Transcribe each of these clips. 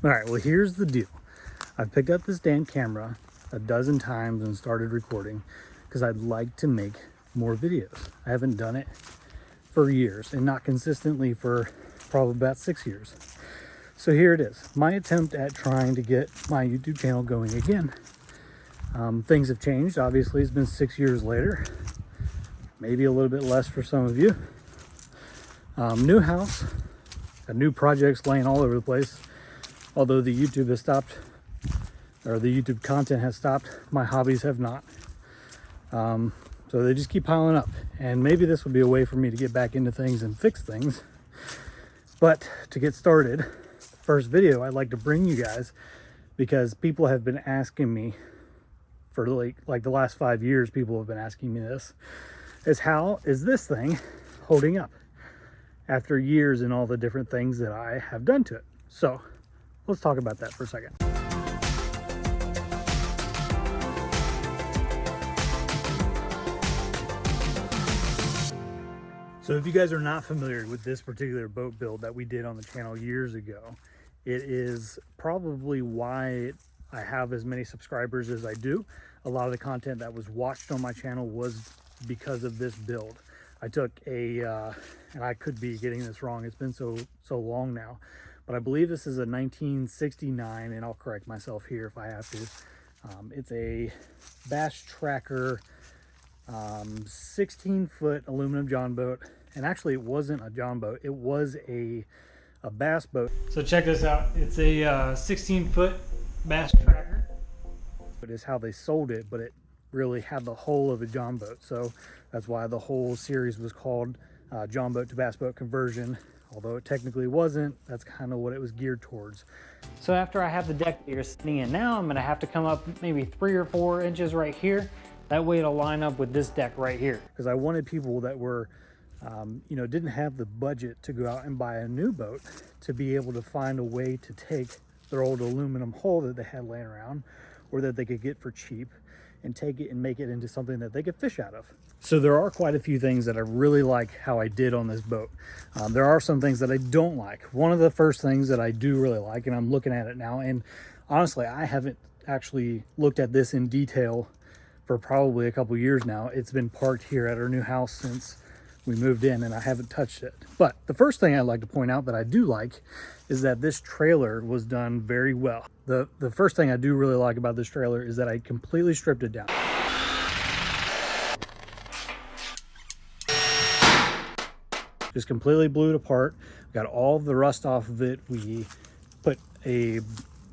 All right, well, here's the deal. I picked up this damn camera a dozen times and started recording because I'd like to make more videos. I haven't done it for years, and not consistently for probably about 6 years. So here it is, my attempt at trying to get my YouTube channel going again. Things have changed. Obviously, it's been 6 years later, maybe a little bit less for some of you. New house, got new projects laying all over the place. Although the YouTube has stopped, or the YouTube content has stopped, my hobbies have not. So they just keep piling up, and maybe this would be a way for me to get back into things and fix things. But to get started, first video I'd like to bring you guys, because people have been asking me for like the last 5 years, people have been asking me this, is how is this thing holding up after years and all the different things that I have done to it. So let's talk about that for a second. So if you guys are not familiar with this particular boat build that we did on the channel years ago, it is probably why I have as many subscribers as I do. A lot of the content that was watched on my channel was because of this build. I took a, and I could be getting this wrong, it's been so long now, but I believe this is a 1969, and I'll correct myself here if I have to. It's a Bass Tracker 16-foot aluminum john boat, and actually it wasn't a john boat, it was a bass boat. So check this out, it's a 16-foot Bass Tracker. It is how they sold it, but it really had the hull of a john boat, so that's why the whole series was called john boat to bass boat conversion. Although it technically wasn't, that's kind of what it was geared towards. So after I have the deck that you're sitting in now, I'm gonna have to come up maybe 3 or 4 inches right here. That way it'll line up with this deck right here. Because I wanted people that were, you know, didn't have the budget to go out and buy a new boat to be able to find a way to take their old aluminum hull that they had laying around, or that they could get for cheap, and take it and make it into something that they could fish out of. So there are quite a few things that I really like how I did on this boat. There are some things that I don't like. One of the first things that I do really like, and I'm looking at it now, and honestly, I haven't actually looked at this in detail for probably a couple years now. It's been parked here at our new house since we moved in, and I haven't touched it. But the first thing I'd like to point out that I do like is that this trailer was done very well. The first thing I do really like about this trailer is that I completely stripped it down. Just completely blew it apart. Got all the rust off of it. We put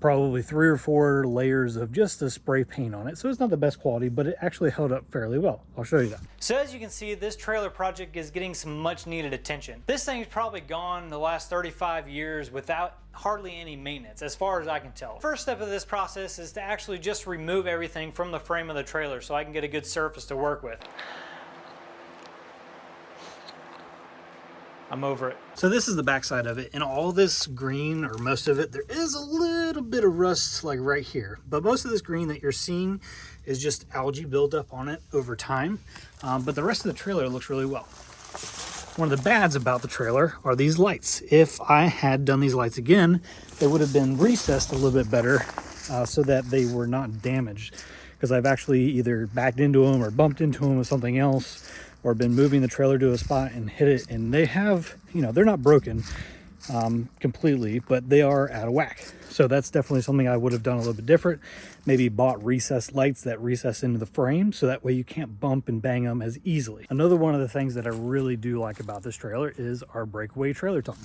probably 3 or 4 layers of just a spray paint on it. So it's not the best quality, but it actually held up fairly well. I'll show you that. So as you can see, this trailer project is getting some much needed attention. This thing's probably gone the last 35 years without hardly any maintenance, as far as I can tell. First step of this process is to actually just remove everything from the frame of the trailer so I can get a good surface to work with. I'm over it. So this is the backside of it, and all this green, or most of it, there is a little bit of rust like right here, but most of this green that you're seeing is just algae built up on it over time. But the rest of the trailer looks really well. One of the bads about the trailer are these lights. If I had done these lights again, they would have been recessed a little bit better so that they were not damaged, because I've actually either backed into them or bumped into them with something else, or been moving the trailer to a spot and hit it, and they have, you know, they're not broken completely, but they are out of whack. So that's definitely something I would have done a little bit different. Maybe bought recessed lights that recess into the frame, so that way you can't bump and bang them as easily. Another one of the things that I really do like about this trailer is our breakaway trailer tongue.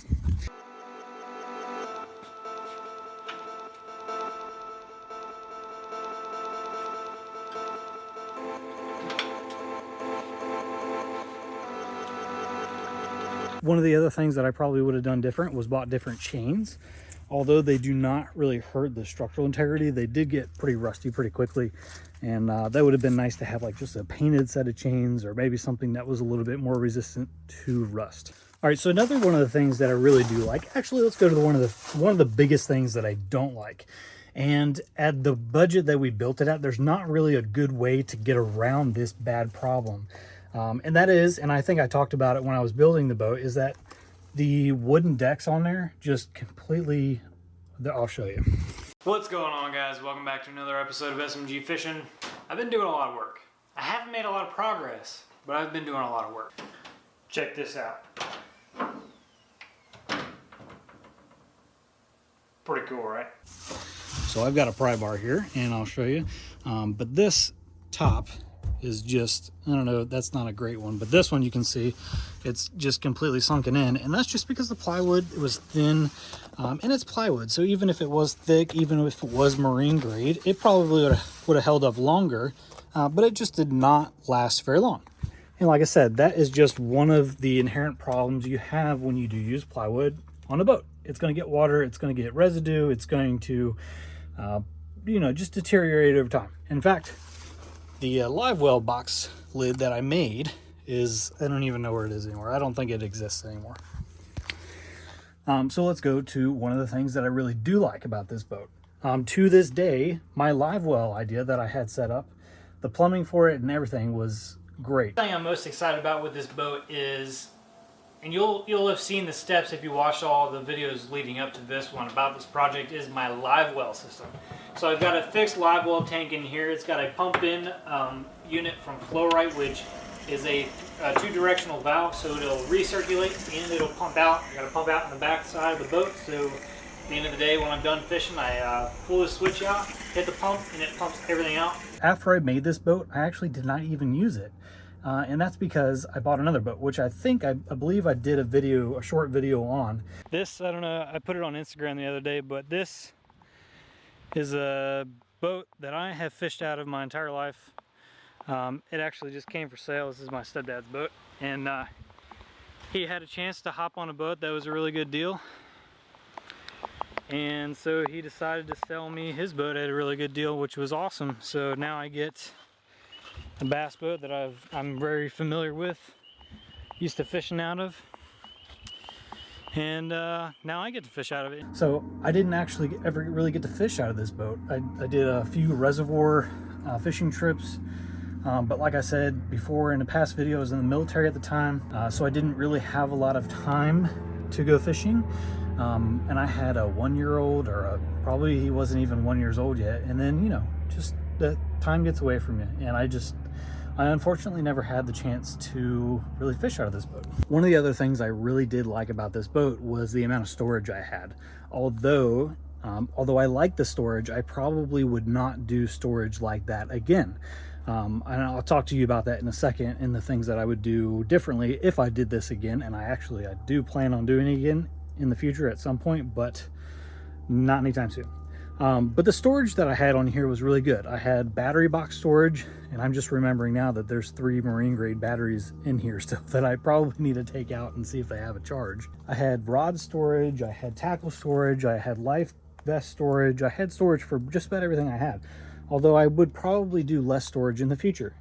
One of the other things that I probably would have done different was bought different chains. Although they do not really hurt the structural integrity, they did get pretty rusty pretty quickly. And that would have been nice to have like just a painted set of chains, or maybe something that was a little bit more resistant to rust. All right, so another one of the things that I really do like, actually let's go to one of the biggest things that I don't like. And at the budget that we built it at, there's not really a good way to get around this bad problem. And that is, and I think I talked about it when I was building the boat, is that the wooden decks on there just completely I'll show you. What's going on, guys? Welcome back to another episode of SMG Fishing. I've been doing a lot of work. I haven't made a lot of progress, but I've been doing a lot of work. Check this out. Pretty cool, right? So I've got a pry bar here, and I'll show you. But this top is just, I don't know, that's not a great one, but this one you can see it's just completely sunken in, and that's just because the plywood was thin, and it's plywood, so even if it was thick, even if it was marine grade, it probably would have held up longer, but it just did not last very long. And like I said, that is just one of the inherent problems you have when you do use plywood on a boat. It's going to get water, it's going to get residue, it's going to just deteriorate over time. In fact, the live well box lid that I made is, I don't even know where it is anymore. I don't think it exists anymore. So let's go to one of the things that I really do like about this boat. To this day, my live well idea that I had set up, the plumbing for it and everything was great. The thing I'm most excited about with this boat is, and you'll have seen the steps if you watched all the videos leading up to this one about this project, is my live well system. So I've got a fixed live well tank in here. It's got a pump in unit from Flow-Rite, which is a two-directional valve, so it'll recirculate and it'll pump out. I got to pump out in the back side of the boat, so at the end of the day when I'm done fishing, I pull the switch out, hit the pump, and it pumps everything out. After I made this boat, I actually did not even use it. And that's because I bought another boat, which I believe I did a short video on. This, I don't know, I put it on Instagram the other day, but this is a boat that I have fished out of my entire life. It actually just came for sale. This is my stepdad's boat, and he had a chance to hop on a boat that was a really good deal, and so he decided to sell me his boat at a really good deal, which was awesome. So now I get a bass boat that I'm very familiar with, used to fishing out of, and now I get to fish out of it. So I didn't actually ever really get to fish out of this boat. I did a few reservoir fishing trips, but like I said before in a past video, I was in the military at the time, so I didn't really have a lot of time to go fishing, and I had a 1-year-old, or probably he wasn't even 1 year old yet, and then just the time gets away from you, and I unfortunately never had the chance to really fish out of this boat. One of the other things I really did like about this boat was the amount of storage I had. Although I like the storage, I probably would not do storage like that again. And I'll talk to you about that in a second, and the things that I would do differently if I did this again. And I do plan on doing it again in the future at some point, but not anytime soon. But the storage that I had on here was really good. I had battery box storage, and I'm just remembering now that there's 3 marine grade batteries in here still that I probably need to take out and see if they have a charge. I had rod storage, I had tackle storage, I had life vest storage, I had storage for just about everything I had. Although I would probably do less storage in the future.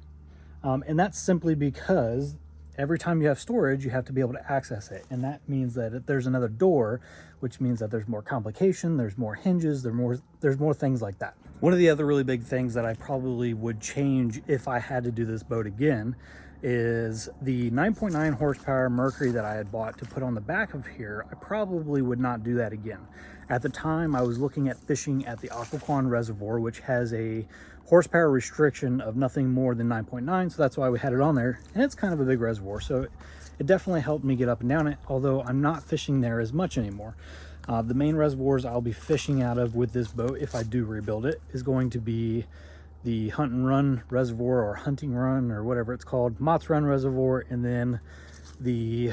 And that's simply because every time you have storage, you have to be able to access it. And that means that if there's another door, which means that there's more complication, there's more hinges, there's more things like that. One of the other really big things that I probably would change if I had to do this boat again is the 9.9 horsepower Mercury that I had bought to put on the back of here. I probably would not do that again. At the time, I was looking at fishing at the Occoquan Reservoir, which has a horsepower restriction of nothing more than 9.9, so that's why we had it on there, and it's kind of a big reservoir, so it definitely helped me get up and down it, although I'm not fishing there as much anymore. The main reservoirs I'll be fishing out of with this boat, if I do rebuild it, is going to be the Hunt and Run Reservoir, or Hunting Run, or whatever it's called, Mott's Run Reservoir, and then the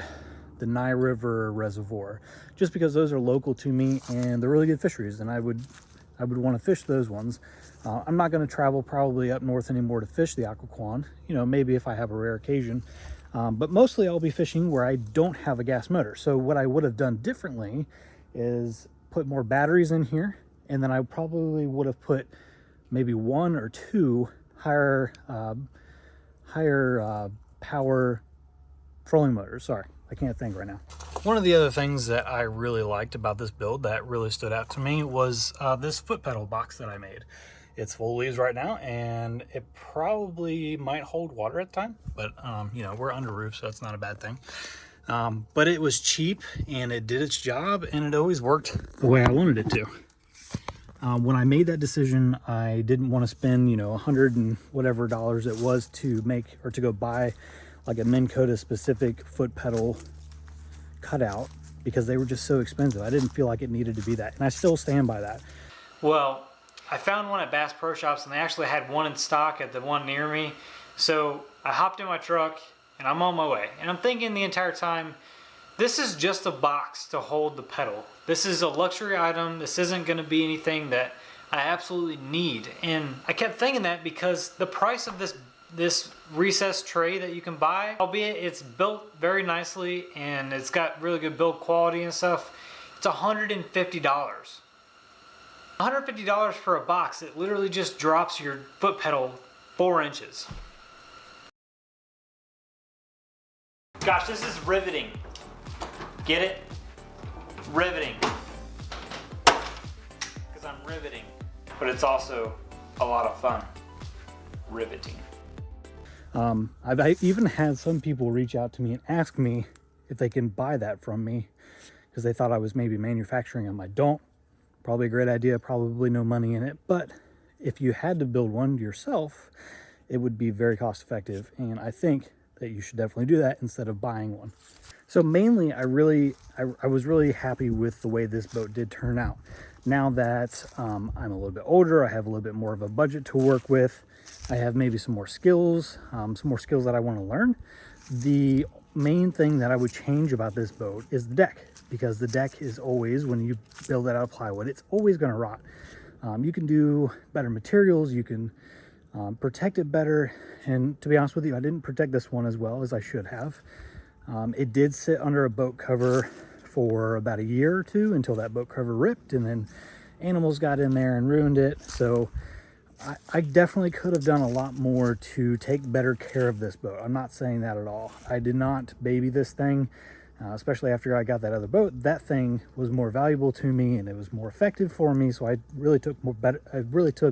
Nye River Reservoir, just because those are local to me and they're really good fisheries, and I would want to fish those ones. I'm not going to travel probably up north anymore to fish the Occoquan, maybe if I have a rare occasion, but mostly I'll be fishing where I don't have a gas motor. So what I would have done differently is put more batteries in here, and then I probably would have put maybe 1 or 2 higher power trolling motors. Sorry, I can't think right now. One of the other things that I really liked about this build that really stood out to me was this foot pedal box that I made. It's full of leaves right now, and it probably might hold water at the time, but we're under roof, so that's not a bad thing. But it was cheap, and it did its job, and it always worked the way I wanted it to. When I made that decision, I didn't want to spend, you know, $100 and whatever dollars it was to make or to go buy like a Minn Kota specific foot pedal cutout, because they were just so expensive. I didn't feel like it needed to be that, and I still stand by that. Well, I found one at Bass Pro Shops, and they actually had one in stock at the one near me. So I hopped in my truck and I'm on my way. And I'm thinking the entire time, this is just a box to hold the pedal. This is a luxury item. This isn't going to be anything that I absolutely need. And I kept thinking that because the price of this recessed tray that you can buy, albeit it's built very nicely and it's got really good build quality and stuff, it's $150. $150 for a box. It literally just drops your foot pedal 4 inches. Gosh, this is riveting. Get it? Riveting. Because I'm riveting. But it's also a lot of fun. Riveting. I've even had some people reach out to me and ask me if they can buy that from me because they thought I was maybe manufacturing them. I don't. Probably a great idea, probably no money in it. But if you had to build one yourself, it would be very cost effective. And I think that you should definitely do that instead of buying one. So mainly, I was really happy with the way this boat did turn out. Now that I'm a little bit older, I have a little bit more of a budget to work with. I have maybe some more skills that I want to learn. The main thing that I would change about this boat is the deck, because the deck is always, when you build it out of plywood, it's always going to rot. You can do better materials, you can protect it better, and to be honest with you, I didn't protect this one as well as I should have. It did sit under a boat cover for about a year or two until that boat cover ripped, and then animals got in there and ruined it. So I definitely could have done a lot more to take better care of this boat. I'm not saying that at all. I did not baby this thing, especially after I got that other boat. That thing was more valuable to me and it was more effective for me, so I really took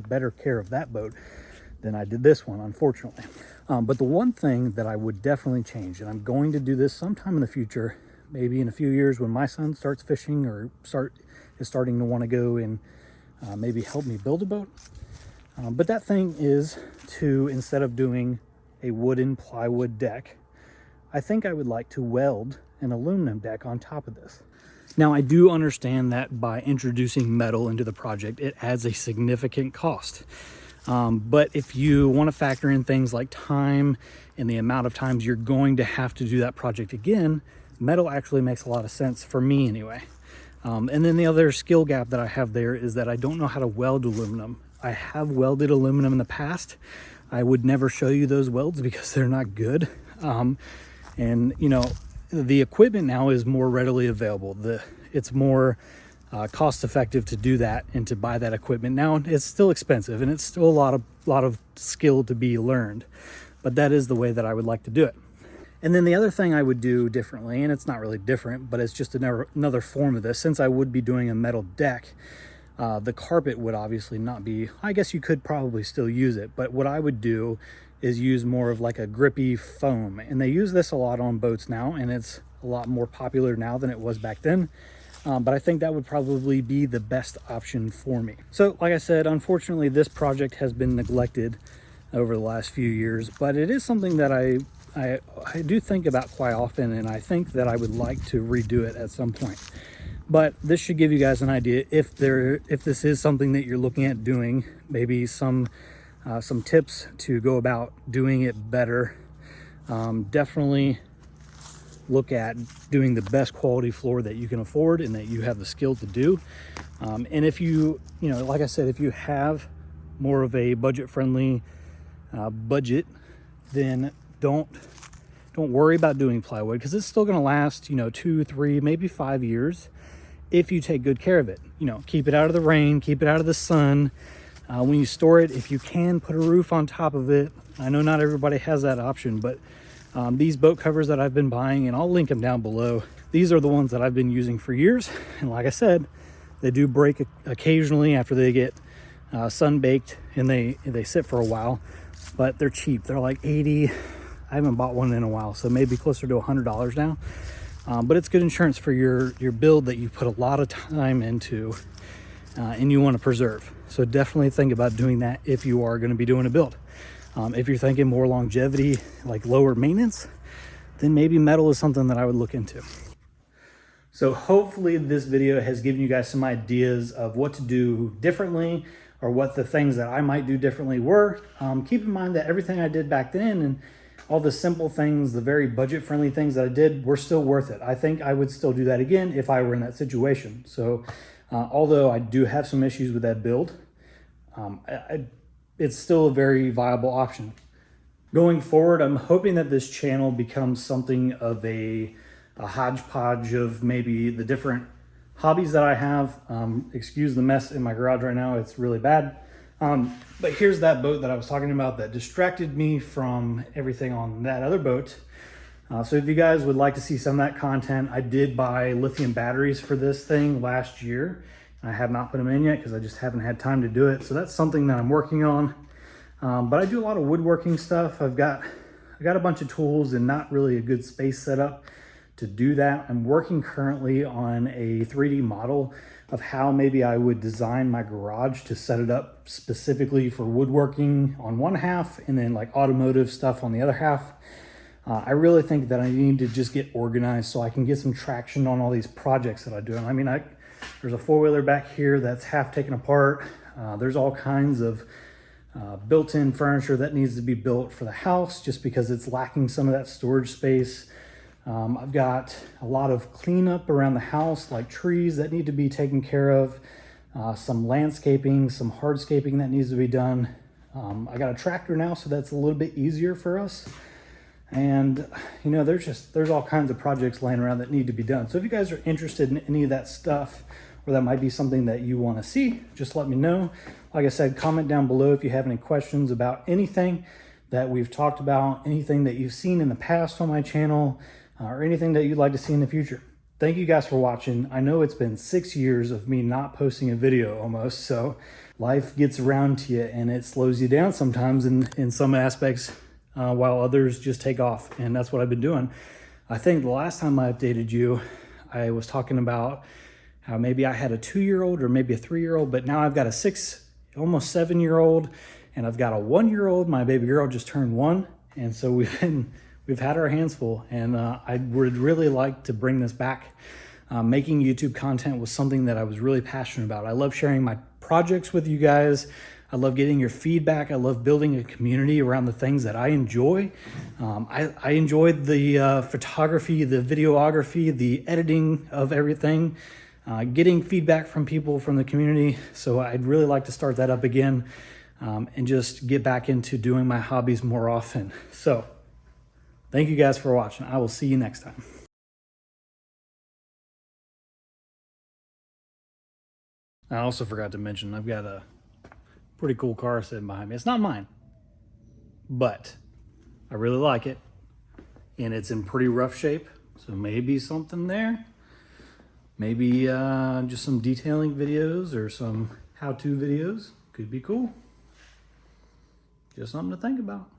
better care of that boat than I did this one, unfortunately. But the one thing that I would definitely change, and I'm going to do this sometime in the future, maybe in a few years when my son starts fishing or is starting to want to go and maybe help me build a boat. But that thing is to, instead of doing a wooden plywood deck, I think I would like to weld an aluminum deck on top of this. Now, I do understand that by introducing metal into the project, it adds a significant cost. But if you want to factor in things like time and the amount of times you're going to have to do that project again, metal actually makes a lot of sense for me anyway. And then the other skill gap that I have there is that I don't know how to weld aluminum. I have welded aluminum in the past. I would never show you those welds because they're not good. And you know, the equipment now is more readily available. It's more cost effective to do that and to buy that equipment. Now it's still expensive and it's still a lot of skill to be learned, but that is the way that I would like to do it. And then the other thing I would do differently, and it's not really different, but it's just another form of this, since I would be doing a metal deck, the carpet would obviously not be, I guess you could probably still use it, but what I would do is use more of like a grippy foam. And they use this a lot on boats now, and it's a lot more popular now than it was back then. But I think that would probably be the best option for me. So like I said, unfortunately, this project has been neglected over the last few years, but it is something that I do think about quite often, and I think that I would like to redo it at some point. But this should give you guys an idea if this is something that you're looking at doing, maybe some tips to go about doing it better. Definitely look at doing the best quality floor that you can afford and that you have the skill to do. And if you know, like I said, if you have more of a budget-friendly budget, then don't worry about doing plywood, because it's still going to last, you know, 2, 3, maybe 5 years if you take good care of it. You know, keep it out of the rain, keep it out of the sun. When you store it, if you can, put a roof on top of it. I know not everybody has that option, but these boat covers that I've been buying, and I'll link them down below, these are the ones that I've been using for years. And like I said, they do break occasionally after they get sun baked and they sit for a while, but they're cheap. They're like 80. I haven't bought one in a while, so maybe closer to $100 now. But it's good insurance for your build that you put a lot of time into. and you want to preserve. So definitely think about doing that if you are going to be doing a build. If you're thinking more longevity, like lower maintenance, then maybe metal is something that I would look into. So hopefully this video has given you guys some ideas of what to do differently, or what the things that I might do differently were. Keep in mind that everything I did back then and all the simple things, the very budget-friendly things that I did were still worth it. I think I would still do that again if I were in that situation. So although I do have some issues with that build, it's still a very viable option. Going forward, I'm hoping that this channel becomes something of a hodgepodge of maybe the different hobbies that I have. Excuse the mess in my garage right now, it's really bad. But here's that boat that I was talking about that distracted me from everything on that other boat. So if you guys would like to see some of that content, I did buy lithium batteries for this thing last year. I have not put them in yet because I just haven't had time to do it. So that's something that I'm working on. But I do a lot of woodworking stuff. I've got a bunch of tools and not really a good space set up to do that. I'm working currently on a 3D model of how maybe I would design my garage to set it up specifically for woodworking on one half and then like automotive stuff on the other half. I really think that I need to just get organized so I can get some traction on all these projects that I do. I mean, there's a four-wheeler back here that's half taken apart. There's all kinds of built-in furniture that needs to be built for the house just because it's lacking some of that storage space. I've got a lot of cleanup around the house, like trees that need to be taken care of, some landscaping, some hardscaping that needs to be done. I got a tractor now, so that's a little bit easier for us. And you know, there's all kinds of projects laying around that need to be done. So if you guys are interested in any of that stuff, or that might be something that you want to see, just let me know. Like I said, comment down below if you have any questions about anything that we've talked about, anything that you've seen in the past on my channel, or anything that you'd like to see in the future. Thank you guys for watching. I know it's been 6 years of me not posting a video almost, so life gets around to you and it slows you down sometimes in some aspects, while others just take off, and that's what I've been doing. I think the last time I updated you, I was talking about how maybe I had a 2-year-old or maybe a 3-year-old, but now I've got a 6, almost 7-year-old, and I've got a 1-year-old. My baby girl just turned 1, and so we've had our hands full, and I would really like to bring this back. Making YouTube content was something that I was really passionate about. I love sharing my projects with you guys. I love getting your feedback. I love building a community around the things that I enjoy. I enjoyed the photography, the videography, the editing of everything, getting feedback from people from the community. So I'd really like to start that up again, and just get back into doing my hobbies more often. So thank you guys for watching. I will see you next time. I also forgot to mention, I've got a pretty cool car sitting behind me. It's not mine, but I really like it, and it's in pretty rough shape. So maybe something there. Maybe just some detailing videos or some how-to videos could be cool. Just something to think about.